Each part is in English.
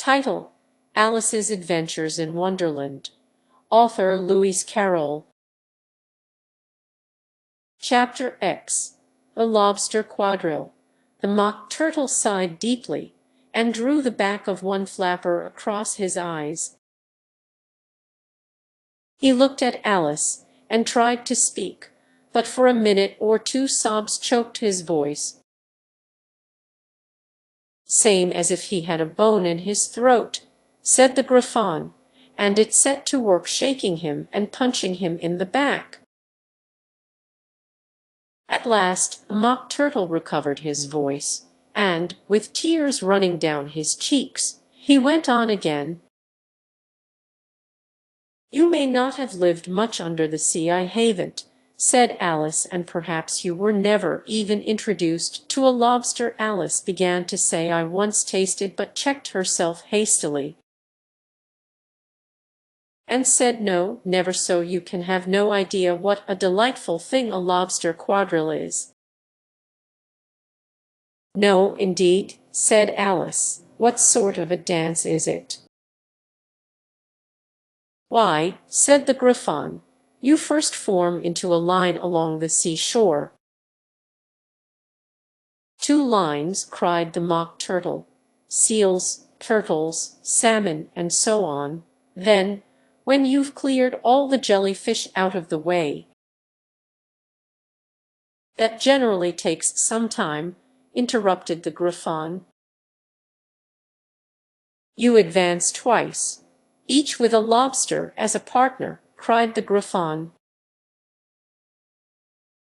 Title: Alice's Adventures in Wonderland. Author: Lewis Carroll. Chapter X. The Lobster Quadrille. The Mock Turtle sighed deeply, and drew the back of one flapper across his eyes. He looked at Alice, and tried to speak, but for a minute or two sobs choked his voice. "Same as if he had a bone in his throat," said the Griffon, and it set to work shaking him and punching him in the back. At last the Mock Turtle recovered his voice, and, with tears running down his cheeks, he went on again. "You may not have lived much under the sea, I haven't," said Alice, "and perhaps you were never even introduced to a lobster." Alice began to say "I once tasted," but checked herself hastily, and said "No, never, so you can have no idea what a delightful thing a lobster quadrille is." "No, indeed," said Alice. "What sort of a dance is it?" "Why," said the Griffon, "you first form into a line along the seashore." "Two lines," cried the Mock Turtle, "seals, turtles, salmon, and so on. Then, when you've cleared all the jellyfish out of the way—" "That generally takes some time," interrupted the Griffon. "You advance twice, each with a lobster as a partner," cried the Griffon.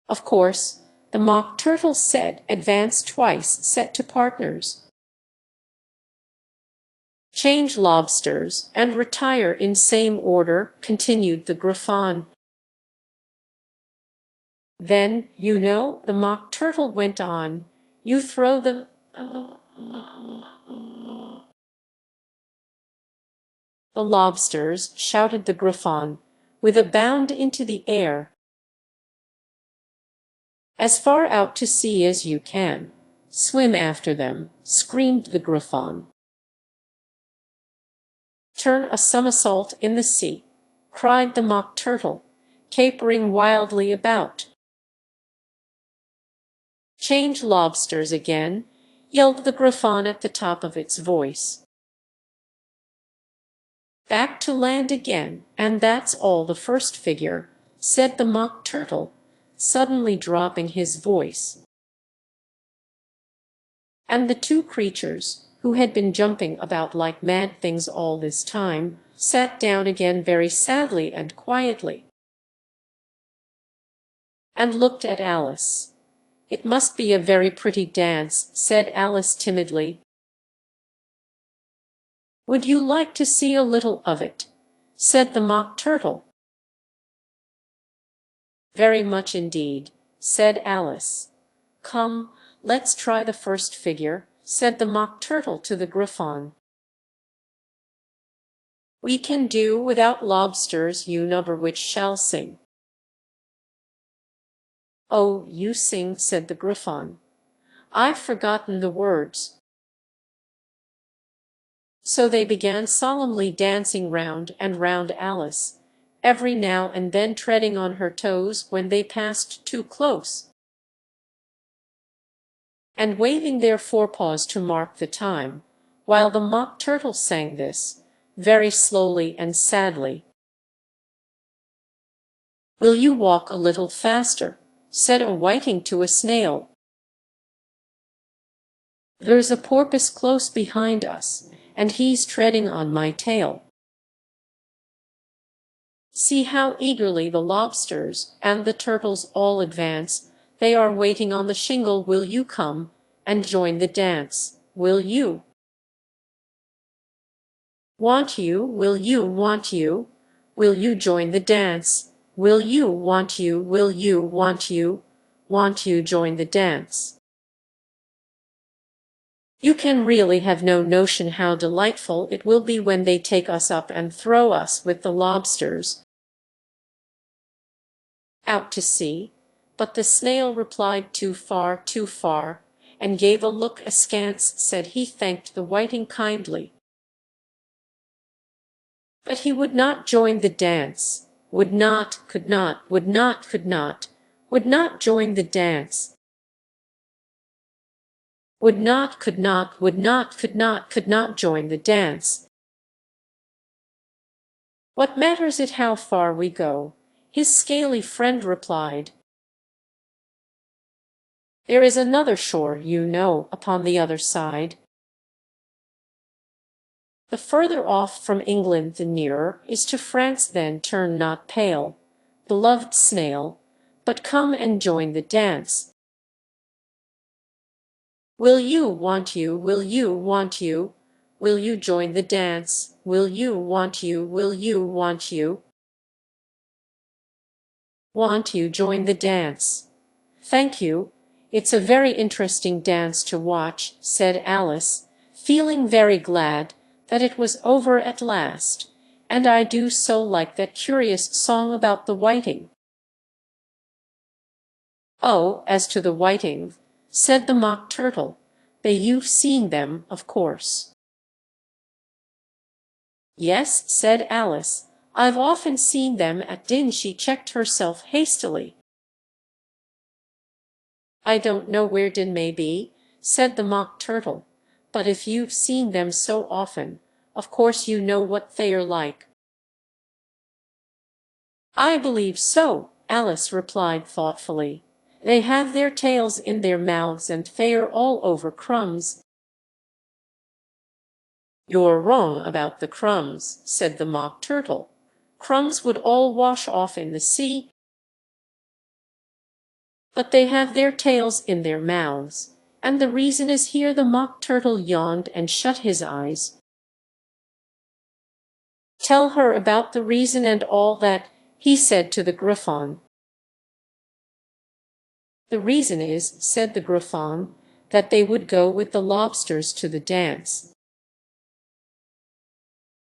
"Of course," the Mock Turtle said, "advance twice set to partners. Change lobsters, and retire in same order," continued the Griffon. "Then, you know," the Mock Turtle went on, "you throw the lobsters," shouted the Griffon, with a bound into the air, "as far out to sea as you can. Swim after them," screamed the Griffon. "Turn a somersault in the sea," cried the Mock Turtle, capering wildly about. "Change lobsters again," yelled the Griffon at the top of its voice. "Back to land again, and that's all the first figure," said the Mock Turtle, suddenly dropping his voice. And the two creatures, who had been jumping about like mad things all this time, sat down again very sadly and quietly, and looked at Alice. "It must be a very pretty dance," said Alice timidly. "Would you like to see a little of it?" said the Mock Turtle. "Very much indeed," said Alice. "Come, let's try the first figure," said the Mock Turtle to the Griffon. "We can do without lobsters, you number which shall sing." "Oh, you sing," said the Griffon. "I've forgotten the words." So they began solemnly dancing round and round Alice, every now and then treading on her toes when they passed too close, and waving their forepaws to mark the time, while the Mock Turtle sang this, very slowly and sadly. "Will you walk a little faster?" said a whiting to a snail. "There's a porpoise close behind us, and he's treading on my tail. See how eagerly the lobsters and the turtles all advance. They are waiting on the shingle. Will you come and join the dance? Will you? Want you? Will you? Want you? Will you join the dance? Will you? Want you? Will you? Want you? Want you? Join the dance?" You can really have no notion how delightful it will be when they take us up and throw us with the lobsters out to sea. But the snail replied too far, and gave a look askance. Said he thanked the whiting kindly, But he would not join the dance. Would not, could not, would not, could not. Would not join the dance. Would not, could not, would not, could not join the dance. What matters it how far we go? His scaly friend replied. There is another shore, you know, upon the other side. The further off from England the nearer is to France, then turn not pale, beloved snail, but come and join the dance. Will you, want you, will you, want you? Will you join the dance? Will you, want you, will you, want you? Want you join the dance. Thank you. It's a very interesting dance to watch, said Alice, feeling very glad that it was over at last, and I do so like that curious song about the whiting. Oh, as to the whiting, said the Mock Turtle, you've seen them, of course. Yes, said Alice, I've often seen them at Din. She checked herself hastily. I don't know where Din may be, said the Mock Turtle, but if you've seen them so often, of course you know what they are like. I believe so, Alice replied thoughtfully. They have their tails in their mouths and fare all over crumbs. You're wrong about the crumbs, said the Mock Turtle. Crumbs would all wash off in the sea. But they have their tails in their mouths, and the reason is here. The Mock Turtle yawned and shut his eyes. Tell her about the reason and all that, he said to the Griffon. The reason is, said the Griffon, that they would go with the lobsters to the dance.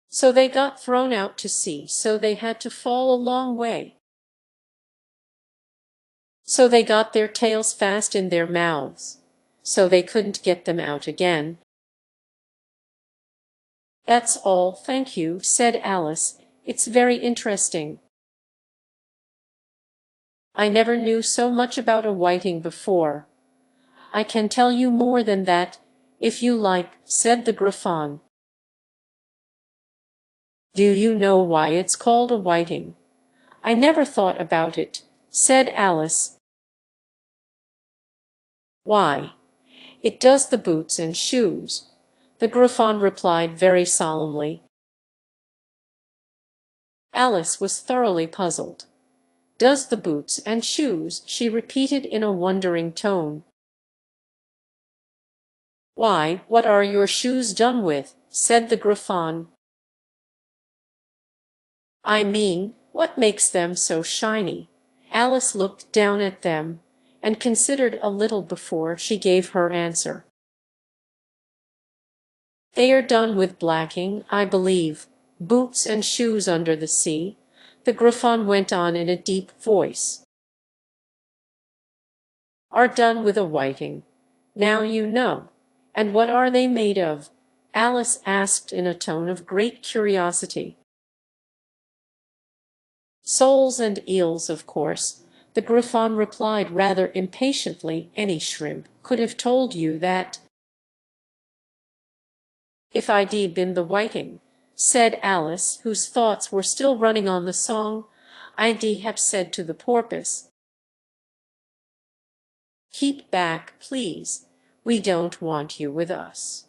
So they got thrown out to sea, so they had to fall a long way. So they got their tails fast in their mouths, so they couldn't get them out again. That's all, thank you, said Alice. It's very interesting. I never knew so much about a whiting before. I can tell you more than that, if you like, said the Griffon. Do you know why it's called a whiting? I never thought about it, said Alice. Why, it does the boots and shoes, the Griffon replied very solemnly. Alice was thoroughly puzzled. Does the boots and shoes, she repeated in a wondering tone. Why, what are your shoes done with? Said the Griffon. I mean, what makes them so shiny? Alice looked down at them, and considered a little before she gave her answer. They are done with blacking, I believe, boots and shoes under the sea, the Griffon went on in a deep voice. Are done with a whiting. Now you know. And what are they made of? Alice asked in a tone of great curiosity. Soles and eels, of course, the Griffon replied rather impatiently. Any shrimp could have told you that. If I'd been the whiting, said Alice, whose thoughts were still running on the song, I'd have said to the porpoise, keep back, please, we don't want you with us.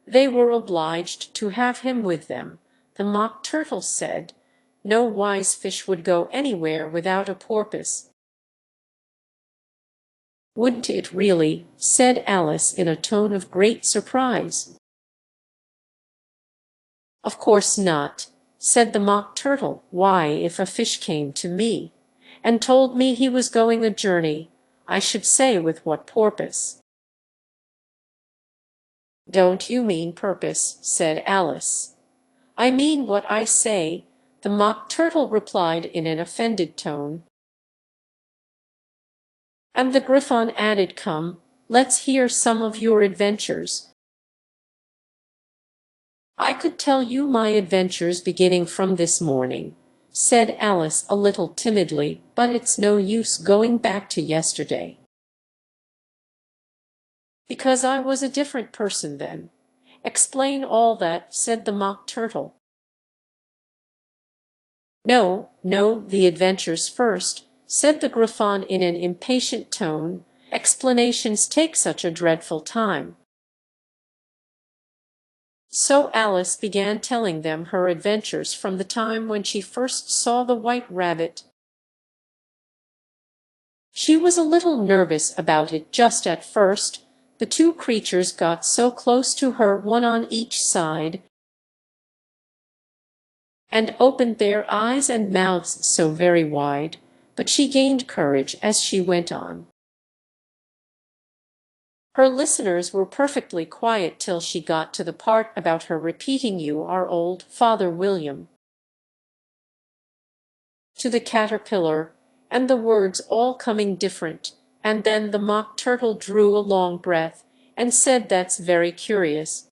They were obliged to have him with them. The Mock Turtle said, no wise fish would go anywhere without a porpoise. Wouldn't it really? Said Alice in a tone of great surprise. Of course not, said the Mock Turtle. Why, if a fish came to me and told me he was going a journey, I should say with what purpose. Don't you mean purpose? Said Alice. I mean what I say, the Mock Turtle replied in an offended tone. And the Griffon added, come, let's hear some of your adventures. "I could tell you my adventures beginning from this morning," said Alice a little timidly, "but it's no use going back to yesterday, because I was a different person then." "Explain all that," said the Mock Turtle. "No, no, the adventures first," said the Griffon in an impatient tone. "Explanations take such a dreadful time." So Alice began telling them her adventures from the time when she first saw the White Rabbit. She was a little nervous about it just at first. The two creatures got so close to her, one on each side, and opened their eyes and mouths so very wide, but she gained courage as she went on. Her listeners were perfectly quiet till she got to the part about her repeating "You are old, Father William," to the caterpillar, and the words all coming different, and then the Mock Turtle drew a long breath, and said, "That's very curious."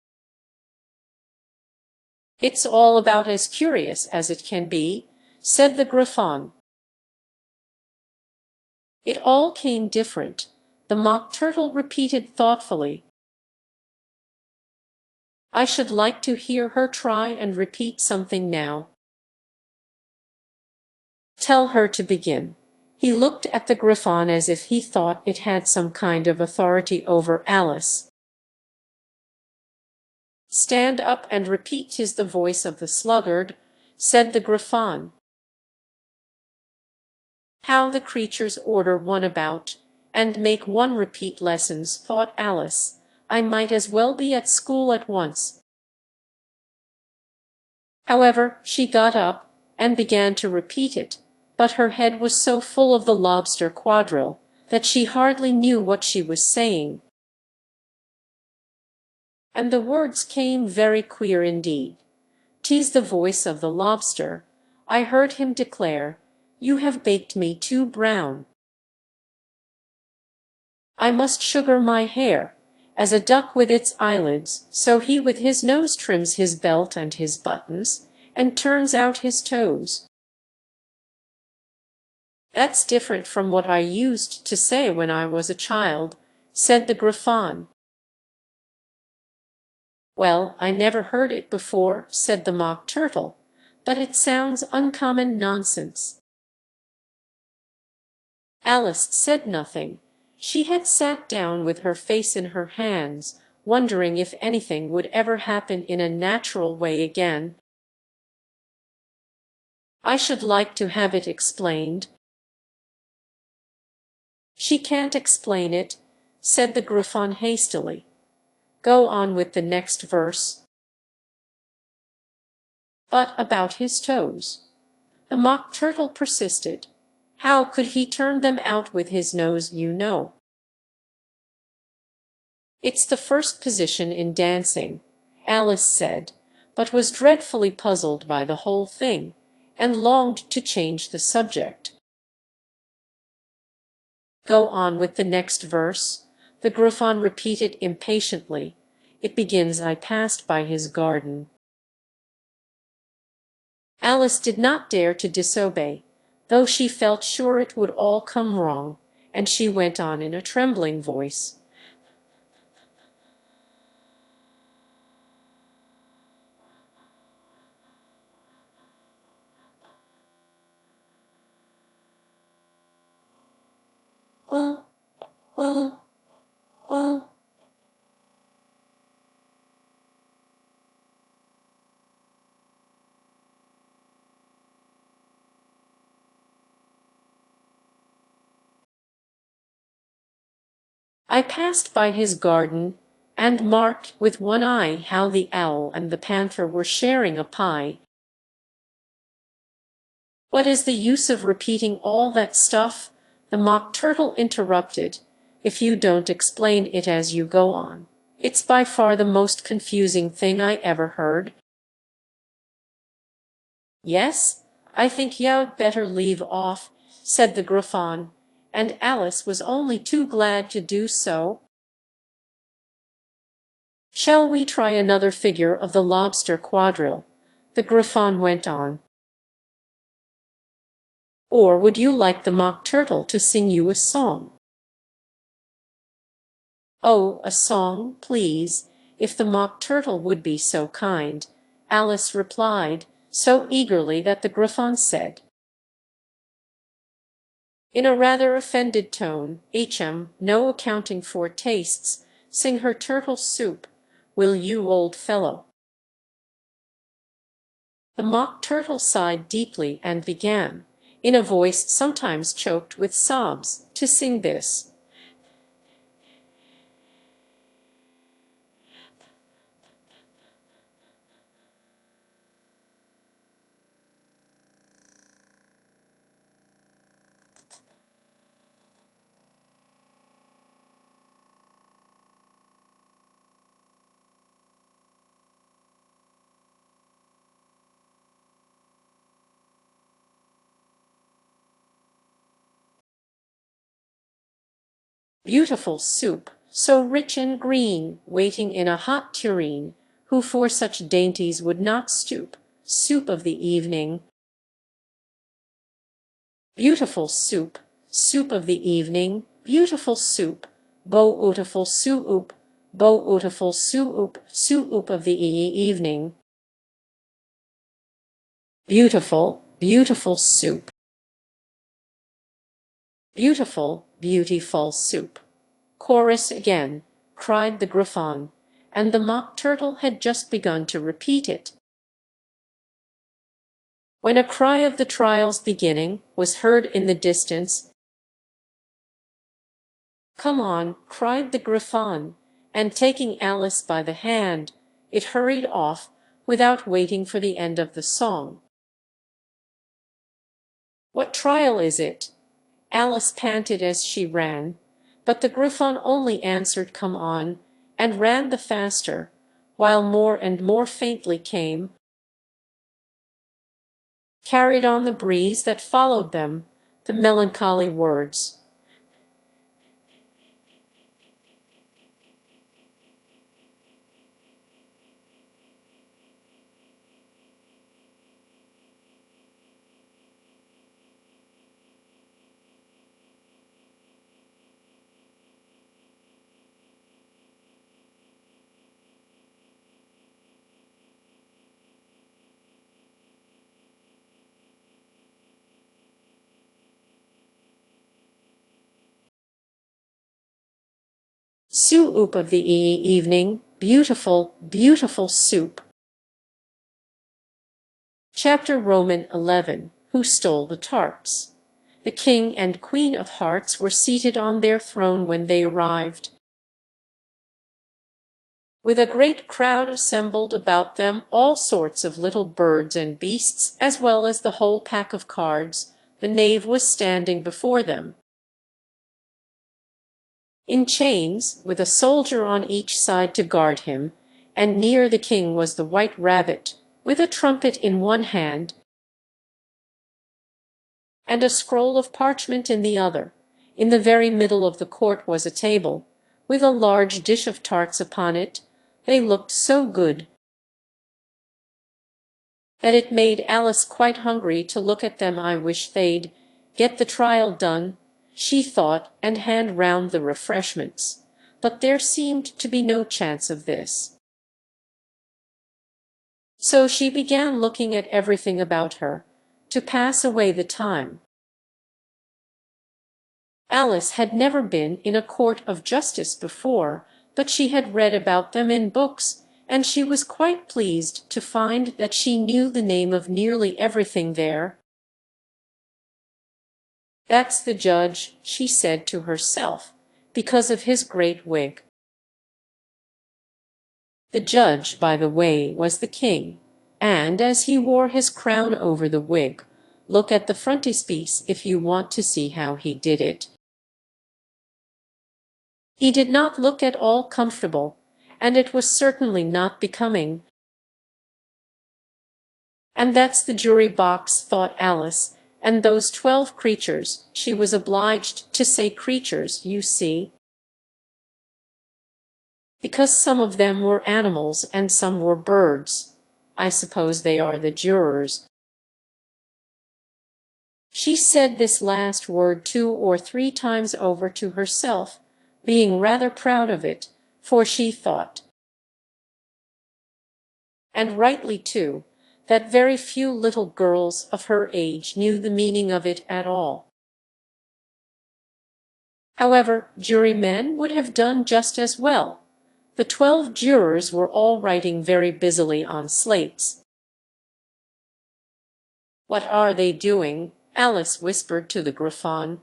"It's all about as curious as it can be," said the Griffon. "It all came different," the Mock Turtle repeated thoughtfully. "I should like to hear her try and repeat something now." "Tell her to begin." He looked at the Griffon as if he thought it had some kind of authority over Alice. "Stand up and repeat." "'Tis the voice of the sluggard," said the Griffon. "How the creatures order one about, and make one repeat lessons," thought Alice. "I might as well be at school at once." However, she got up, and began to repeat it, but her head was so full of the lobster quadrille that she hardly knew what she was saying, and the words came very queer indeed. "'Tis the voice of the lobster," I heard him declare. "You have baked me too brown. I must sugar my hair, as a duck with its eyelids, so he with his nose trims his belt and his buttons, and turns out his toes." "That's different from what I used to say when I was a child," said the Griffon. "Well, I never heard it before," said the Mock Turtle, "but it sounds uncommon nonsense." Alice said nothing. She had sat down with her face in her hands, wondering if anything would ever happen in a natural way again. "I should like to have it explained." "She can't explain it," said the Griffon hastily. "Go on with the next verse." "But about his toes?" the Mock Turtle persisted. "How could he turn them out with his nose, you know?" "It's the first position in dancing," Alice said, but was dreadfully puzzled by the whole thing, and longed to change the subject. "Go on with the next verse," the Griffon repeated impatiently. "It begins, 'I passed by his garden.'" Alice did not dare to disobey, though she felt sure it would all come wrong, and she went on in a trembling voice. "Well, well, well." "I passed by his garden, and marked with one eye how the owl and the panther were sharing a pie." "What is the use of repeating all that stuff?" the Mock Turtle interrupted, "if you don't explain it as you go on. It's by far the most confusing thing I ever heard." "Yes, I think you'd better leave off," said the Griffon, and Alice was only too glad to do so. "Shall we try another figure of the lobster quadrille?" the Griffon went on. "Or would you like the Mock Turtle to sing you a song?" "Oh, a song, please, if the Mock Turtle would be so kind," Alice replied, so eagerly that the Griffon said, in a rather offended tone, "No accounting for tastes, sing her turtle soup, will you, old fellow?" The Mock Turtle sighed deeply and began, in a voice sometimes choked with sobs, to sing this: "Beautiful soup, so rich and green, waiting in a hot tureen, who for such dainties would not stoop, soup of the evening. Beautiful soup, soup of the evening, beautiful soup, beautiful soup, beautiful soup, soup of the evening. Beautiful, beautiful soup. Beautiful, beautiful soup." Chorus again, cried the Griffon, and the Mock Turtle had just begun to repeat it, when a cry of the trial's beginning was heard in the distance. "Come on," cried the Griffon, and taking Alice by the hand, it hurried off without waiting for the end of the song. "What trial is it?" Alice panted as she ran, but the Griffon only answered, "Come on," and ran the faster, while more and more faintly came, carried on the breeze that followed them, the melancholy words: soup of the evening, beautiful, beautiful soup. Chapter Roman 11. Who stole the tarts? The King and Queen of Hearts were seated on their throne when they arrived, with a great crowd assembled about them, all sorts of little birds and beasts, as well as the whole pack of cards. The knave was standing before them, in chains, with a soldier on each side to guard him, and near the king was the White Rabbit, with a trumpet in one hand and a scroll of parchment in the other. In the very middle of the court was a table, with a large dish of tarts upon it. They looked so good that it made Alice quite hungry to look at them. "I wish they'd get the trial done," she thought, "and hand round the refreshments." But there seemed to be no chance of this. So she began looking at everything about her, to pass away the time. Alice had never been in a court of justice before, but she had read about them in books, and she was quite pleased to find that she knew the name of nearly everything there. "That's the judge," she said to herself, "because of his great wig." The judge, by the way, was the king, and as he wore his crown over the wig, look at the frontispiece if you want to see how he did it. He did not look at all comfortable, and it was certainly not becoming. "And that's the jury box," thought Alice, "and those 12 creatures," she was obliged to say creatures, you see, because some of them were animals and some were birds. I suppose they are the jurors." She said this last word 2 or 3 times over to herself, being rather proud of it, for she thought, and rightly too, that very few little girls of her age knew the meaning of it at all. However, jurymen would have done just as well. The 12 jurors were all writing very busily on slates. "What are they doing?" Alice whispered to the Griffon.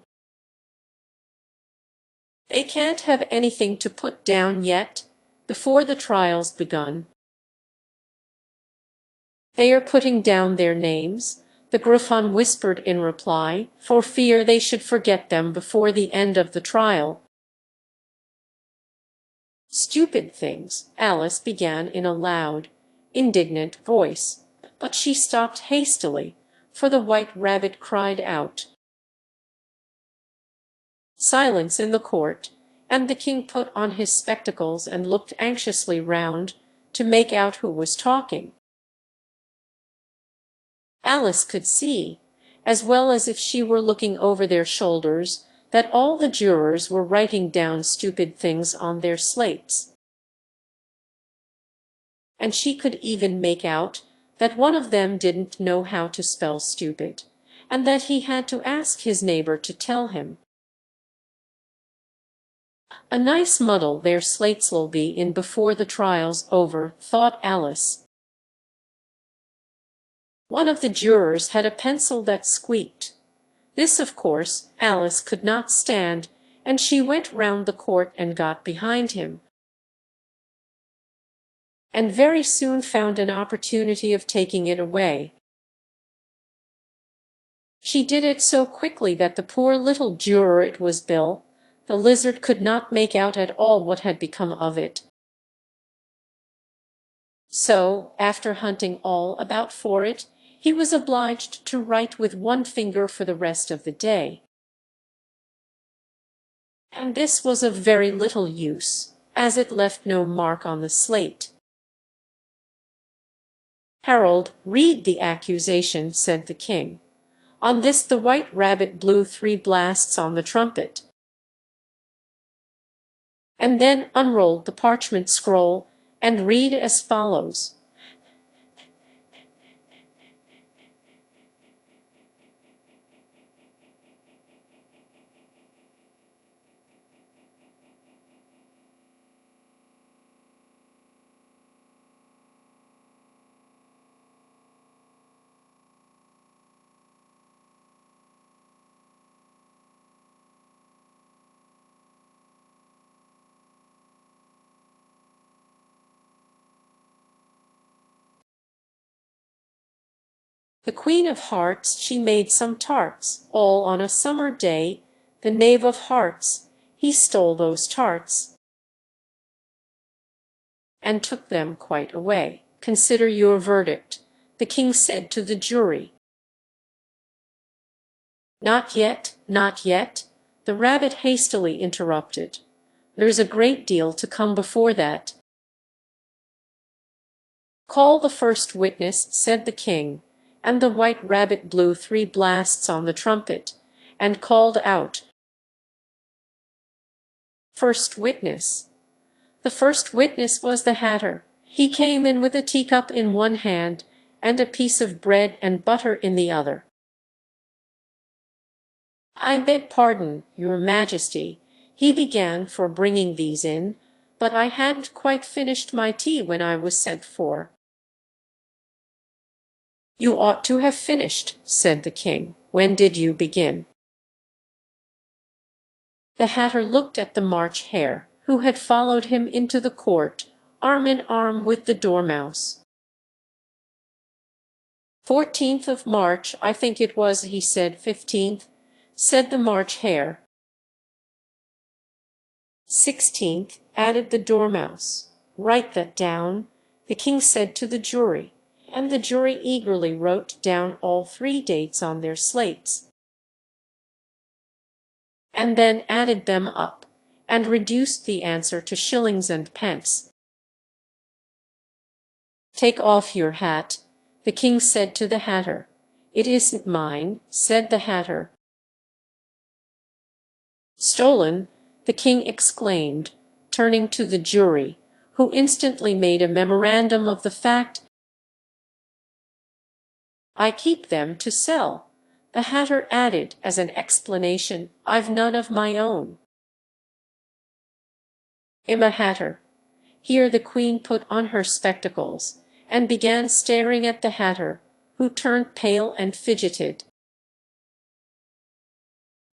"They can't have anything to put down yet, before the trial's begun." "They are putting down their names," the Griffon whispered in reply, for fear they should forget them before the end of the trial. "Stupid things," Alice began in a loud, indignant voice, but she stopped hastily, for the White Rabbit cried out. Silence in the court, and the king put on his spectacles and looked anxiously round to make out who was talking. Alice could see, as well as if she were looking over their shoulders, that all the jurors were writing down stupid things on their slates. And she could even make out that one of them didn't know how to spell stupid, and that he had to ask his neighbor to tell him. "A nice muddle their slates'll be in before the trial's over," thought Alice. One of the jurors had a pencil that squeaked. This, of course, Alice could not stand, and she went round the court and got behind him, and very soon found an opportunity of taking it away. She did it so quickly that the poor little juror, it was Bill, the lizard, could not make out at all what had become of it. So, after hunting all about for it, he was obliged to write with one finger for the rest of the day. And this was of very little use, as it left no mark on the slate. "Harold, read the accusation," said the king. On this the White Rabbit blew 3 blasts on the trumpet, and then unrolled the parchment scroll, and read as follows. The Queen of Hearts, she made some tarts, all on a summer day. The Knave of Hearts, he stole those tarts, and took them quite away. Consider your verdict, the king said to the jury. "Not yet, not yet," the rabbit hastily interrupted. "There's a great deal to come before that." "Call the first witness," said the king, and the White Rabbit blew 3 blasts on the trumpet, and called out, "First witness." The first witness was the Hatter. He came in with a teacup in one hand, and a piece of bread and butter in the other. "I beg pardon, your Majesty," he began, "for bringing these in, but I hadn't quite finished my tea when I was sent for." "You ought to have finished," said the king. "When did you begin?" The Hatter looked at the March Hare, who had followed him into the court, arm in arm with the Dormouse. 14th of March, I think it was, he said. 15th, said the March Hare. 16th, added the Dormouse. Write that down, the king said to the jury, and the jury eagerly wrote down all 3 dates on their slates, and then added them up, and reduced the answer to shillings and pence. "Take off your hat," the king said to the Hatter. "It isn't mine," said the Hatter. "Stolen!" the king exclaimed, turning to the jury, who instantly made a memorandum of the fact. "I keep them to sell," the Hatter added as an explanation. "I've none of my own." "I'm a Hatter." Here the queen put on her spectacles and began staring at the Hatter, who turned pale and fidgeted.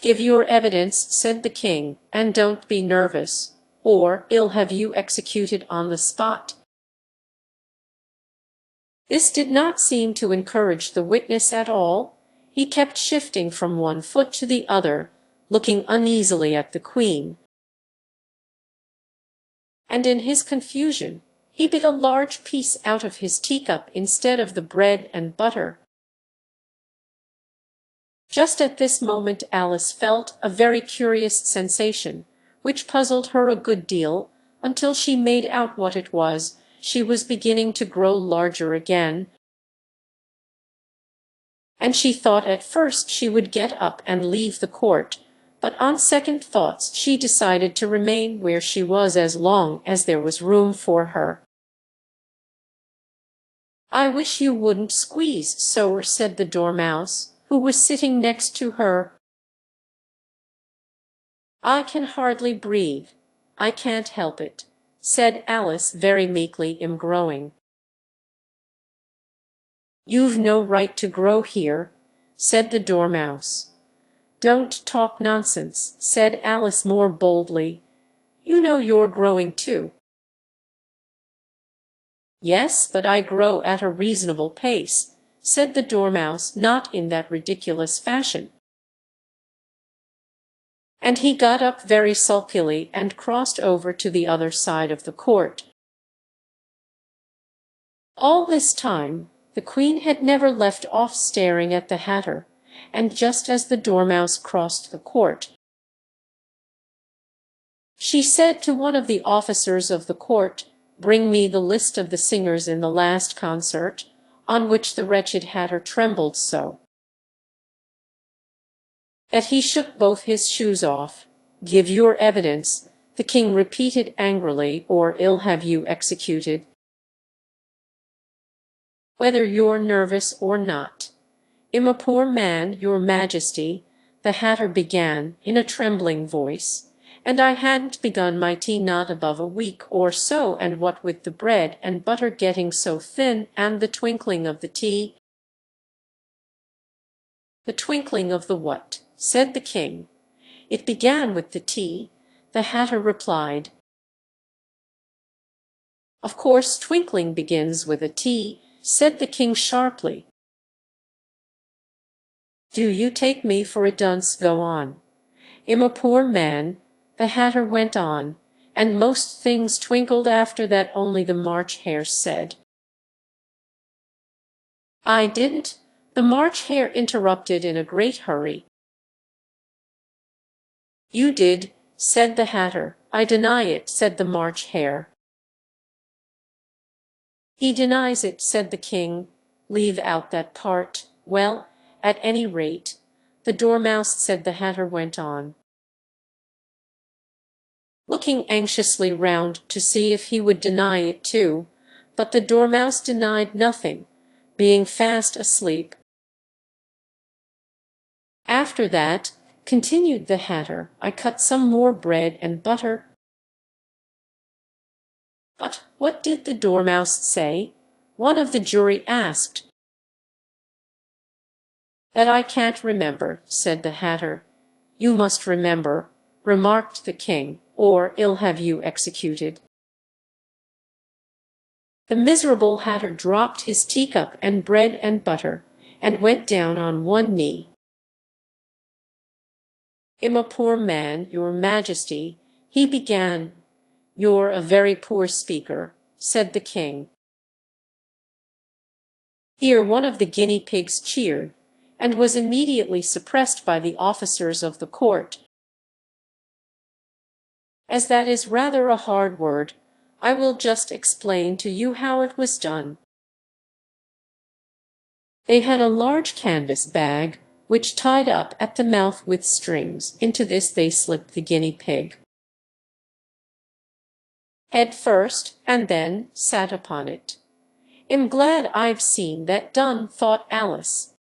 "Give your evidence," said the king, "and don't be nervous, or I'll have you executed on the spot." This did not seem to encourage the witness at all. He kept shifting from one foot to the other, looking uneasily at the queen. And in his confusion, he bit a large piece out of his teacup instead of the bread and butter. Just at this moment Alice felt a very curious sensation, which puzzled her a good deal, until she made out what it was. She was beginning to grow larger again, and she thought at first she would get up and leave the court, but on second thoughts she decided to remain where she was as long as there was room for her. "I wish you wouldn't squeeze so," said the Dormouse, who was sitting next to her. "I can hardly breathe. I can't help it," said Alice very meekly. "I'm growing." "You've no right to grow here," said the Dormouse. "Don't talk nonsense," said Alice more boldly. "You know you're growing too." "Yes, but I grow at a reasonable pace," said the Dormouse, not in that ridiculous fashion. And he got up very sulkily and crossed over to the other side of the court. All this time, the queen had never left off staring at the Hatter, and just as the Dormouse crossed the court, she said to one of the officers of the court, "Bring me the list of the singers in the last concert," on which the wretched Hatter trembled so that he shook both his shoes off. "Give your evidence," the king repeated angrily, "or I'll have you executed, whether you're nervous or not." "I'm a poor man, your Majesty," the Hatter began in a trembling voice, "and I hadn't begun my tea not above a week or so, and what with the bread and butter getting so thin, and the twinkling of the tea—" "The twinkling of the what?" said the king. "It began with the tea," the Hatter replied. "Of course twinkling begins with a T," said the king sharply. "Do you take me for a dunce? Go on." "I'm a poor man," the Hatter went on, "and most things twinkled after that, only the March Hare said—" "I didn't," the March Hare interrupted in a great hurry. "You did," said the Hatter. "I deny it," said the March Hare. "He denies it," said the king. "Leave out that part." "Well, at any rate, the Dormouse," said the Hatter went on, looking anxiously round to see if he would deny it too, but the Dormouse denied nothing, being fast asleep. "After that," continued the Hatter, "I cut some more bread and butter." "But what did the Dormouse say?" one of the jury asked. "That I can't remember," said the Hatter. "You must remember," remarked the king, "or I'll have you executed." The miserable Hatter dropped his teacup and bread and butter, and went down on one knee. "I'm a poor man, your Majesty," he began. "You're a very poor speaker," said the king. Here one of the guinea pigs cheered, and was immediately suppressed by the officers of the court. As that is rather a hard word, I will just explain to you how it was done. They had a large canvas bag, which tied up at the mouth with strings. Into this they slipped the guinea pig head first, and then sat upon it. "I'm glad I've seen that done," thought Alice.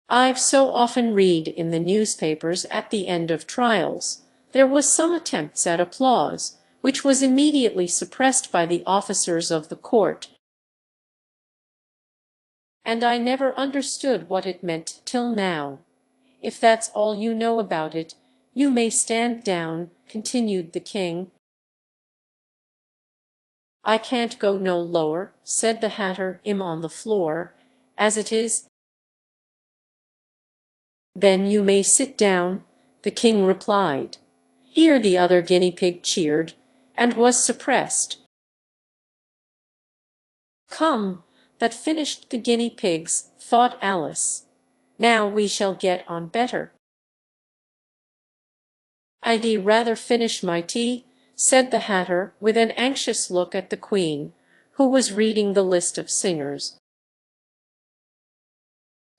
"I've so often read in the newspapers at the end of trials, there was some attempts at applause, which was immediately suppressed by the officers of the court. And I never understood what it meant till now. If that's all you know about it, you may stand down," continued the king. "I can't go no lower," said the hatter. "I'm on the floor, as it is." "Then you may sit down," the king replied. Here the other guinea pig cheered, and was suppressed. "Come, that finished the guinea pigs," thought Alice. "Now we shall get on better." "I'd rather finish my tea," said the hatter, with an anxious look at the queen, who was reading the list of singers.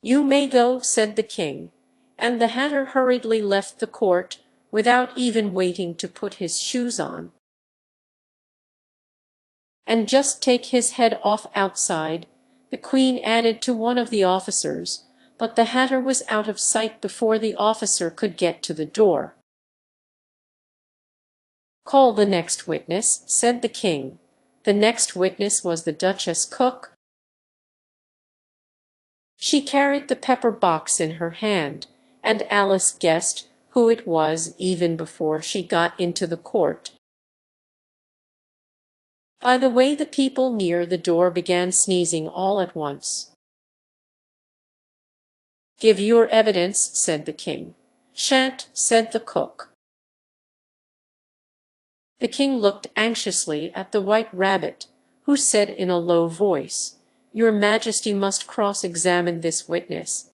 "You may go," said the king, and the hatter hurriedly left the court, without even waiting to put his shoes on. "And just take his head off outside," the queen added to one of the officers, but the hatter was out of sight before the officer could get to the door. "Call the next witness," said the king. The next witness was the Duchess cook. She carried the pepper box in her hand, and Alice guessed who it was even before she got into the court. By the way, the people near the door began sneezing all at once. "Give your evidence," said the king. "Shan't," said the cook. The king looked anxiously at the White Rabbit, who said in a low voice, "Your Majesty must cross-examine this witness."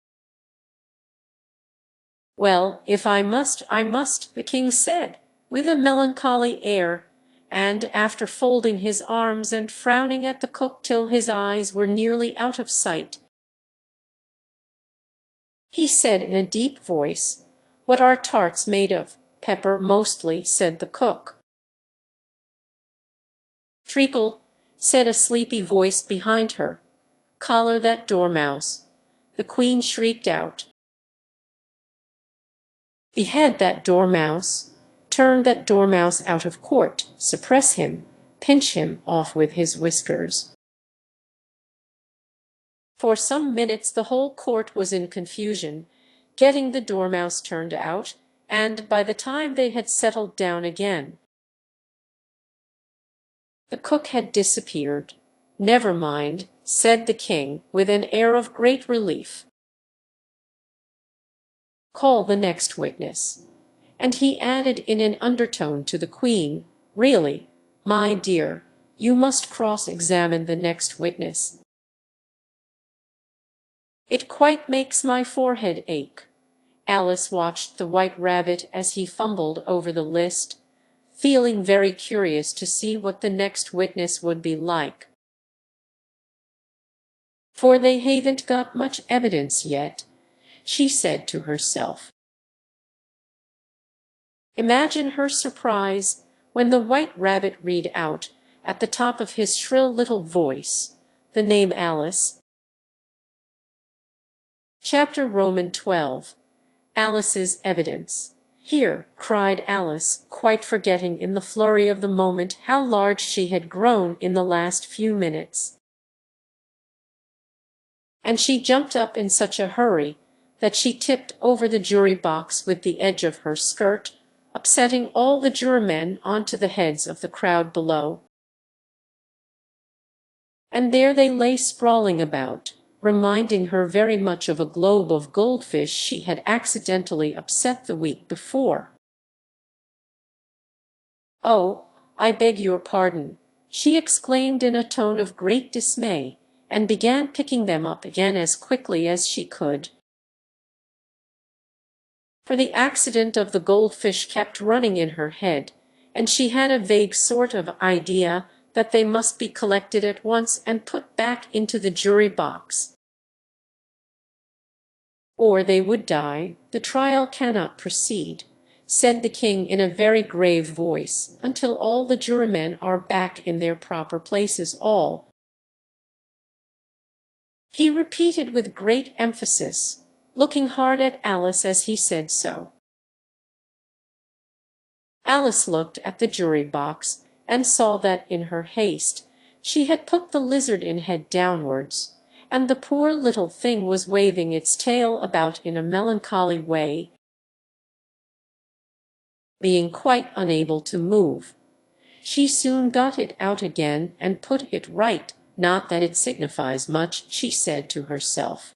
"Well, if I must, I must," the king said, with a melancholy air, and after folding his arms and frowning at the cook till his eyes were nearly out of sight, he said in a deep voice, "What are tarts made of?" "Pepper, mostly," said the cook. "Treacle," said a sleepy voice behind her. "Collar that dormouse," the queen shrieked out. "Behead that dormouse, turn that dormouse out of court, suppress him, pinch him off with his whiskers." For some minutes the whole court was in confusion, getting the dormouse turned out, and by the time they had settled down again, the cook had disappeared. "Never mind," said the king, with an air of great relief. "Call the next witness." And he added in an undertone to the queen, "Really, my dear, you must cross-examine the next witness. It quite makes my forehead ache." Alice watched the White Rabbit as he fumbled over the list, feeling very curious to see what the next witness would be like. "For they haven't got much evidence yet," she said to herself. Imagine her surprise when the White Rabbit read out, at the top of his shrill little voice, the name Alice. Chapter Roman 12. Alice's Evidence. "Here," cried Alice, quite forgetting in the flurry of the moment how large she had grown in the last few minutes. And she jumped up in such a hurry that she tipped over the jury box with the edge of her skirt, upsetting all the jurymen onto the heads of the crowd below. And there they lay sprawling about, reminding her very much of a globe of goldfish she had accidentally upset the week before. "Oh, I beg your pardon," she exclaimed in a tone of great dismay, and began picking them up again as quickly as she could. For the accident of the goldfish kept running in her head, and she had a vague sort of idea that they must be collected at once and put back into the jury box, or they would die. The trial cannot proceed, said the king in a very grave voice, until all the jurymen are back in their proper places. All, he repeated with great emphasis, looking hard at Alice as he said so. Alice looked at the jury box and saw that in her haste she had put the lizard in head downwards, and the poor little thing was waving its tail about in a melancholy way, being quite unable to move. She soon got it out again and put it right. Not that it signifies much, she said to herself.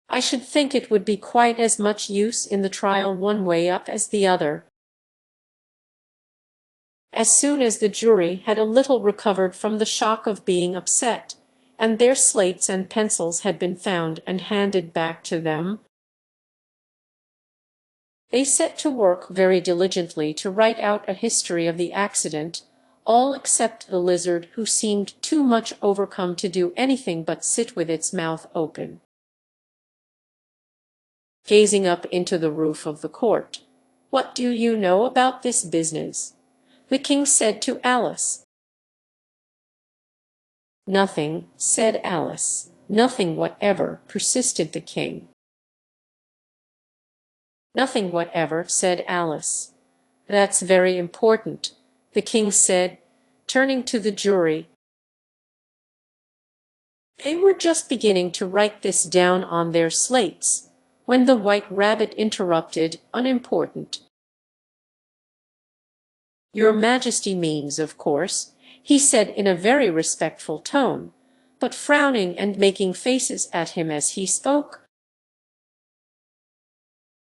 I should think it would be quite as much use in the trial one way up as the other. As soon as the jury had a little recovered from the shock of being upset, and their slates and pencils had been found and handed back to them, they set to work very diligently to write out a history of the accident, all except the lizard, who seemed too much overcome to do anything but sit with its mouth open, gazing up into the roof of the court. "What do you know about this business?" the king said to Alice. "Nothing," said Alice. "Nothing whatever," persisted the king. "Nothing whatever," said Alice. "That's very important," the king said, turning to the jury. They were just beginning to write this down on their slates, when the White Rabbit interrupted. "Unimportant. Your Majesty means, of course," he said in a very respectful tone, but frowning and making faces at him as he spoke.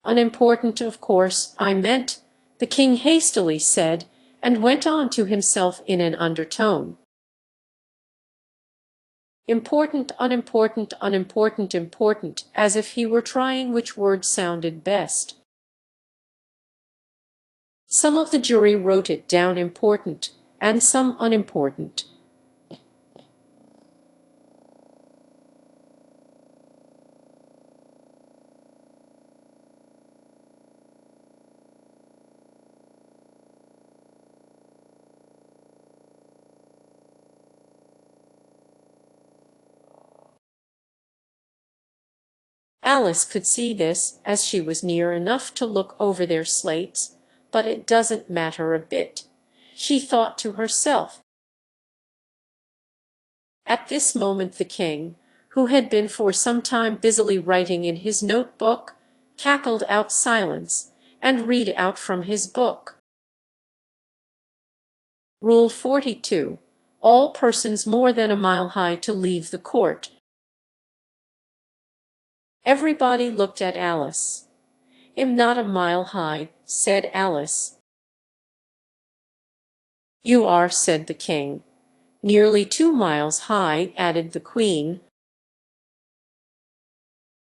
"Unimportant, of course, I meant," the king hastily said, and went on to himself in an undertone. "Important, unimportant, unimportant, important," as if he were trying which word sounded best. Some of the jury wrote it down important, and some unimportant. Alice could see this, as she was near enough to look over their slates, but it doesn't matter a bit, she thought to herself. At this moment the king, who had been for some time busily writing in his notebook, cackled out silence, and read out from his book. Rule 42. All persons more than a mile high to leave the court. Everybody looked at Alice. "I'm not a mile high," said Alice. "You are," said the king. "Nearly 2 miles high," added the queen.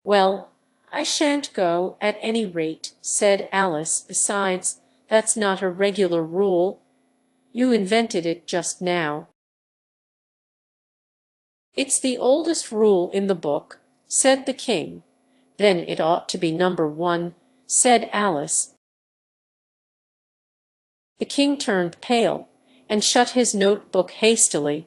"Well, I shan't go, at any rate," said Alice. "Besides, that's not a regular rule. You invented it just now." "It's the oldest rule in the book," said the king. "Then it ought to be number 1, said Alice. The king turned pale, and shut his notebook hastily.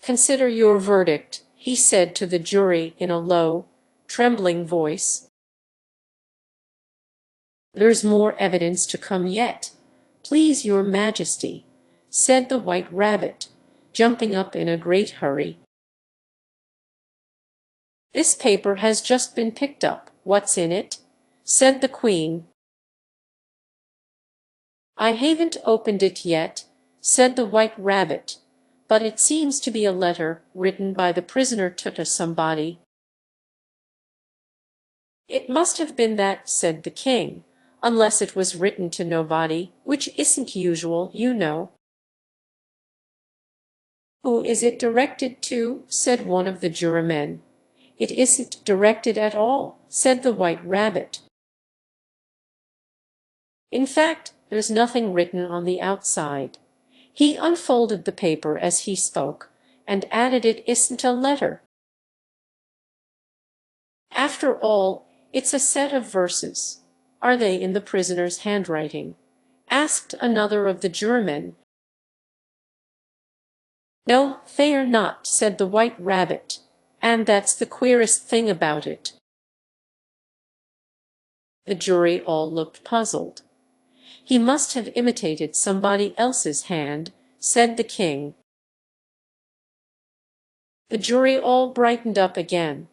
"Consider your verdict," he said to the jury in a low, trembling voice. "There's more evidence to come yet, please your Majesty," said the White Rabbit, jumping up in a great hurry. "This paper has just been picked up. What's in it?" said the Queen. "I haven't opened it yet," said the White Rabbit, "but it seems to be a letter written by the prisoner to somebody." "It must have been that," said the king, "unless it was written to nobody, which isn't usual, you know." "Who is it directed to?" said one of the jurymen. "It isn't directed at all," said the White Rabbit. "In fact, there's nothing written on the outside." He unfolded the paper as he spoke, and added, "It isn't a letter." "After all, it's a set of verses. Are they in the prisoner's handwriting?" asked another of the jurymen. "No, they're not," said the White Rabbit, "and that's the queerest thing about it." The jury all looked puzzled. "He must have imitated somebody else's hand," said the king. The jury all brightened up again.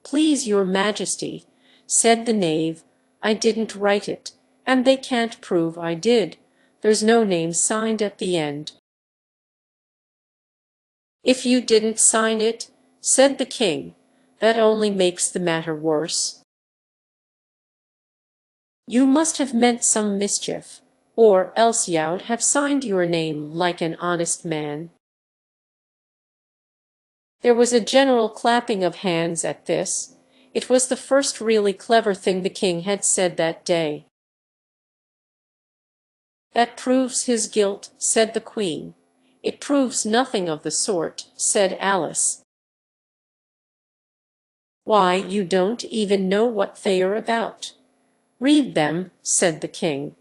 "Please, your Majesty," said the knave, "I didn't write it, and they can't prove I did. There's no name signed at the end." "If you didn't sign it," said the king, "that only makes the matter worse. You must have meant some mischief, or else you'd have signed your name like an honest man." There was a general clapping of hands at this. It was the first really clever thing the king had said that day. "That proves his guilt," said the queen. "It proves nothing of the sort," said Alice. "Why, you don't even know what they are about. Read them," said the king.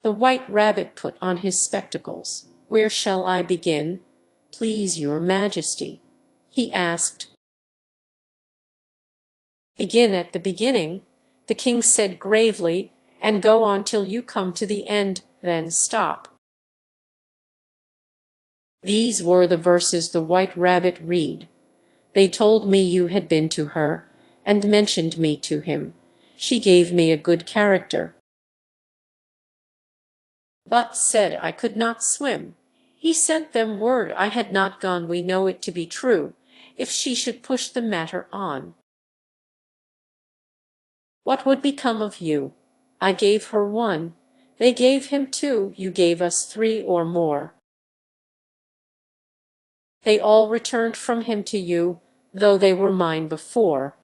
The White Rabbit put on his spectacles. "Where shall I begin, please, your Majesty?" he asked. "Begin at the beginning," the king said gravely, "and go on till you come to the end, then stop." These were the verses the White Rabbit read. "They told me you had been to her, and mentioned me to him. She gave me a good character, but said I could not swim. He sent them word I had not gone. We know it to be true, if she should push the matter on. What would become of you? I gave her 1, they gave him 2, you gave us 3 or more. They all returned from him to you, though they were mine before.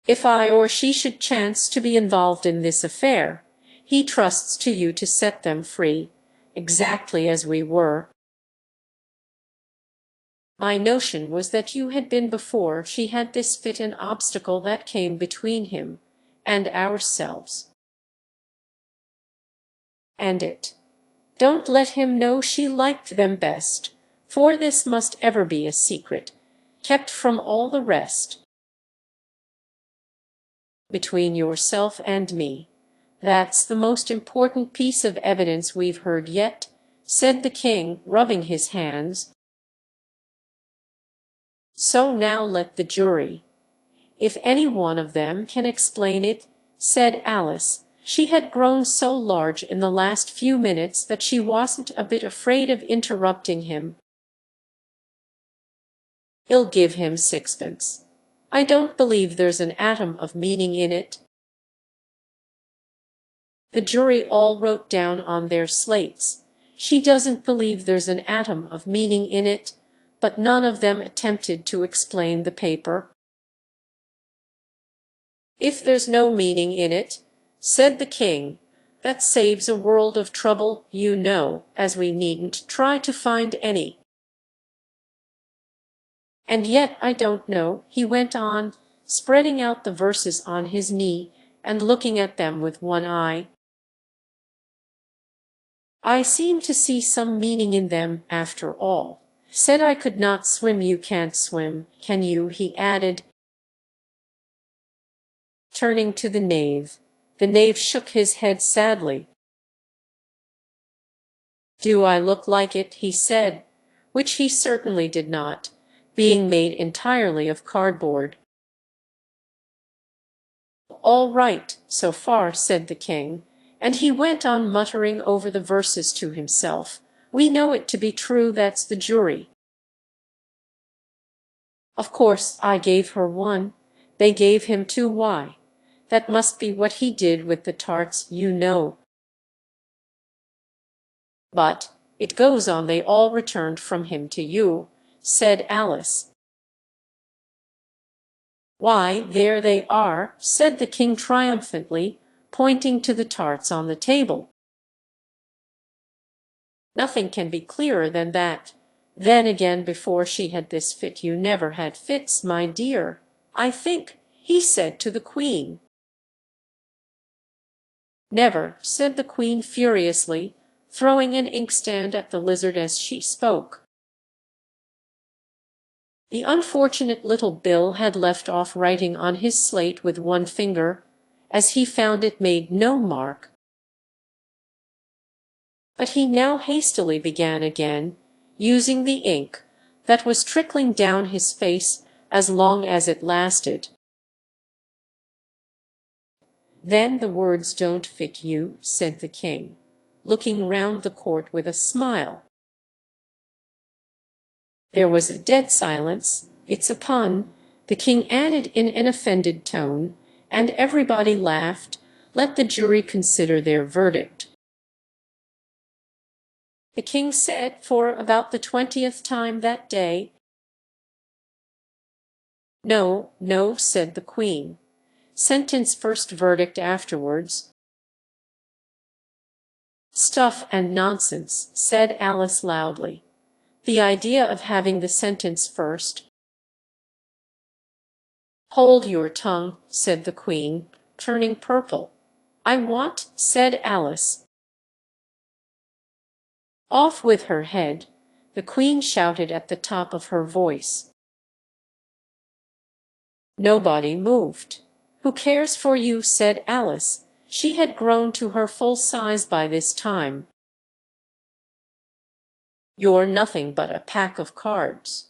If I or she should chance to be involved in this affair, he trusts to you to set them free, exactly as we were. My notion was that you had been before she had this fit an obstacle that came between him and ourselves. And it. Don't let him know she liked them best, for this must ever be a secret, kept from all the rest. Between yourself and me. That's the most important piece of evidence we've heard yet," said the king, rubbing his hands. "So now let the jury. If any one of them can explain it," said Alice. She had grown so large in the last few minutes that she wasn't a bit afraid of interrupting him. "I'll give him 6pence. I don't believe there's an atom of meaning in it." The jury all wrote down on their slates, "She doesn't believe there's an atom of meaning in it," but none of them attempted to explain the paper. "If there's no meaning in it," said the king, "that saves a world of trouble, you know, as we needn't try to find any. And yet I don't know," he went on, spreading out the verses on his knee and looking at them with one eye. "I seem to see some meaning in them, after all. Said I could not swim, you can't swim, can you?" he added, turning to the knave. The knave shook his head sadly. "Do I look like it?" he said, which he certainly did not, being made entirely of cardboard. "All right, so far," said the king, and he went on muttering over the verses to himself. "We know it to be true, that's the jury. Of course I gave her 1, they gave him 2. Why, that must be what he did with the tarts, you know. But it goes on, they all returned from him to you," said Alice. "Why, there they are," said the king triumphantly, pointing to the tarts on the table. "Nothing can be clearer than that. Then again, before she had this fit you never had fits, my dear, I think," he said to the queen. "Never," said the queen furiously, throwing an inkstand at the lizard as she spoke. The unfortunate little Bill had left off writing on his slate with one finger, as he found it made no mark. But he now hastily began again, using the ink that was trickling down his face as long as it lasted. "Then the words don't fit you," said the king, looking round the court with a smile. There was a dead silence. "It's a pun," the king added in an offended tone, and everybody laughed. Let the jury consider their verdict. The king said for about the 20th time that day. "No, no," said the queen. "Sentence first, verdict afterwards." "Stuff and nonsense," said Alice loudly. "The idea of having the sentence first." "Hold your tongue," said the queen, turning purple. "I want," said Alice. "Off with her head," the queen shouted at the top of her voice. Nobody moved. "Who cares for you?" said Alice. She had grown to her full size by this time. "You're nothing but a pack of cards."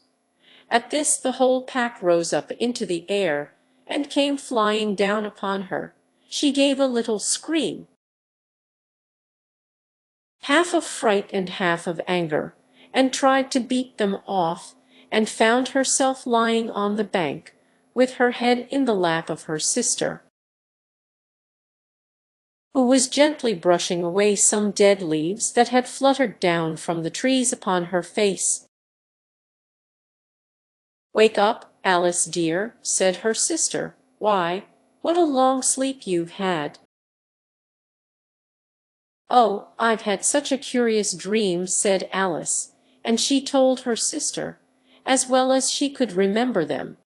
At this the whole pack rose up into the air and came flying down upon her. She gave a little scream, half of fright and half of anger, and tried to beat them off, and found herself lying on the bank, with her head in the lap of her sister, who was gently brushing away some dead leaves that had fluttered down from the trees upon her face. "Wake up, Alice dear," said her sister. "Why, what a long sleep you've had." "Oh, I've had such a curious dream," said Alice, and she told her sister, as well as she could remember them,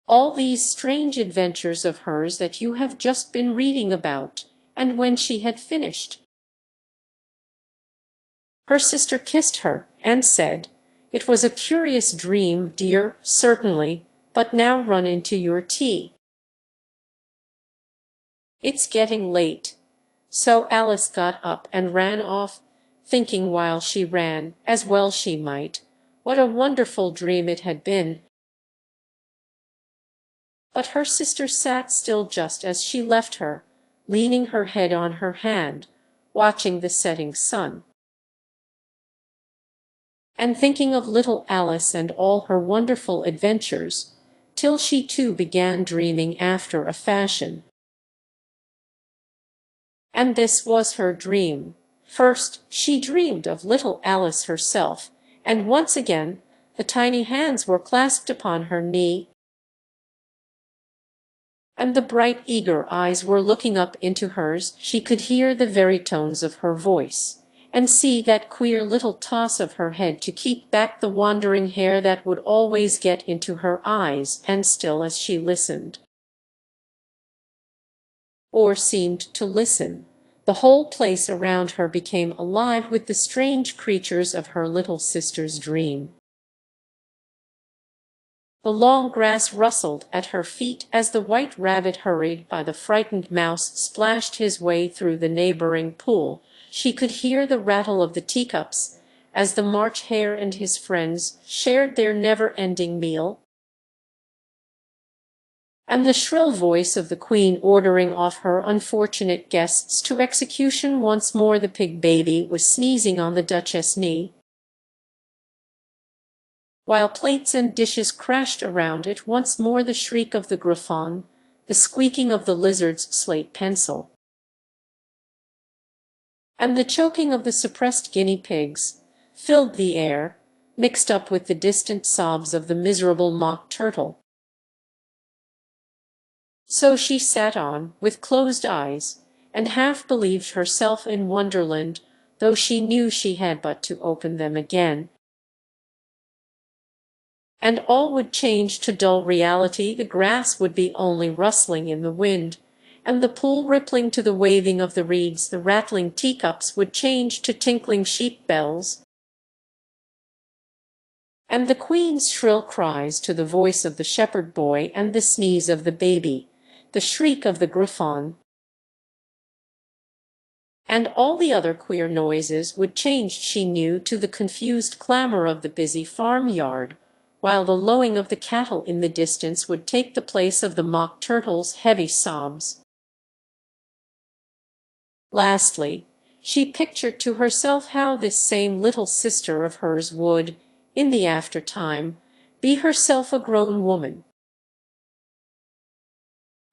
all these strange adventures of hers that you have just been reading about. And when she had finished, her sister kissed her and said, "It was a curious dream, dear, certainly, but now run into your tea. It's getting late." So Alice got up and ran off, thinking while she ran, as well she might, what a wonderful dream it had been. But her sister sat still just as she left her, leaning her head on her hand, watching the setting sun, and thinking of little Alice and all her wonderful adventures, till she too began dreaming after a fashion. And this was her dream. First, she dreamed of little Alice herself, and once again the tiny hands were clasped upon her knee, and the bright, eager eyes were looking up into hers. She could hear the very tones of her voice, and see that queer little toss of her head to keep back the wandering hair that would always get into her eyes, and still as she listened, or seemed to listen, the whole place around her became alive with the strange creatures of her little sister's dream. The long grass rustled at her feet as the white rabbit hurried by, the frightened mouse splashed his way through the neighboring pool. She could hear the rattle of the teacups as the March Hare and his friends shared their never-ending meal, and the shrill voice of the queen ordering off her unfortunate guests to execution. Once more the pig baby was sneezing on the Duchess' knee, while plates and dishes crashed around it. Once more the shriek of the Griffon, the squeaking of the lizard's slate pencil, and the choking of the suppressed guinea pigs filled the air. mixed up with the distant sobs of the miserable mock turtle. So she sat on, with closed eyes, and half believed herself in Wonderland, though she knew she had but to open them again, and all would change to dull reality. The grass would be only rustling in the wind, and the pool rippling to the waving of the reeds. The rattling teacups would change to tinkling sheep bells, and the queen's shrill cries to the voice of the shepherd boy, and the sneeze of the baby, the shriek of the griffon, and all the other queer noises would change, she knew, to the confused clamor of the busy farmyard, while the lowing of the cattle in the distance would take the place of the mock turtle's heavy sobs. Lastly, she pictured to herself how this same little sister of hers would, in the after-time, be herself a grown woman,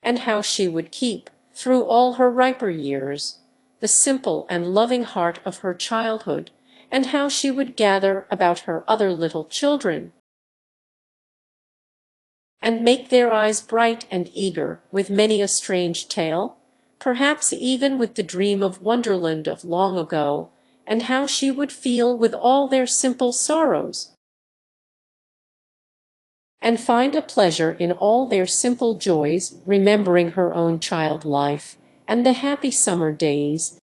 and how she would keep, through all her riper years, the simple and loving heart of her childhood, and how she would gather about her other little children, and make their eyes bright and eager with many a strange tale, perhaps even with the dream of Wonderland of long ago, and how she would feel with all their simple sorrows, and find a pleasure in all their simple joys, remembering her own child life, and the happy summer days,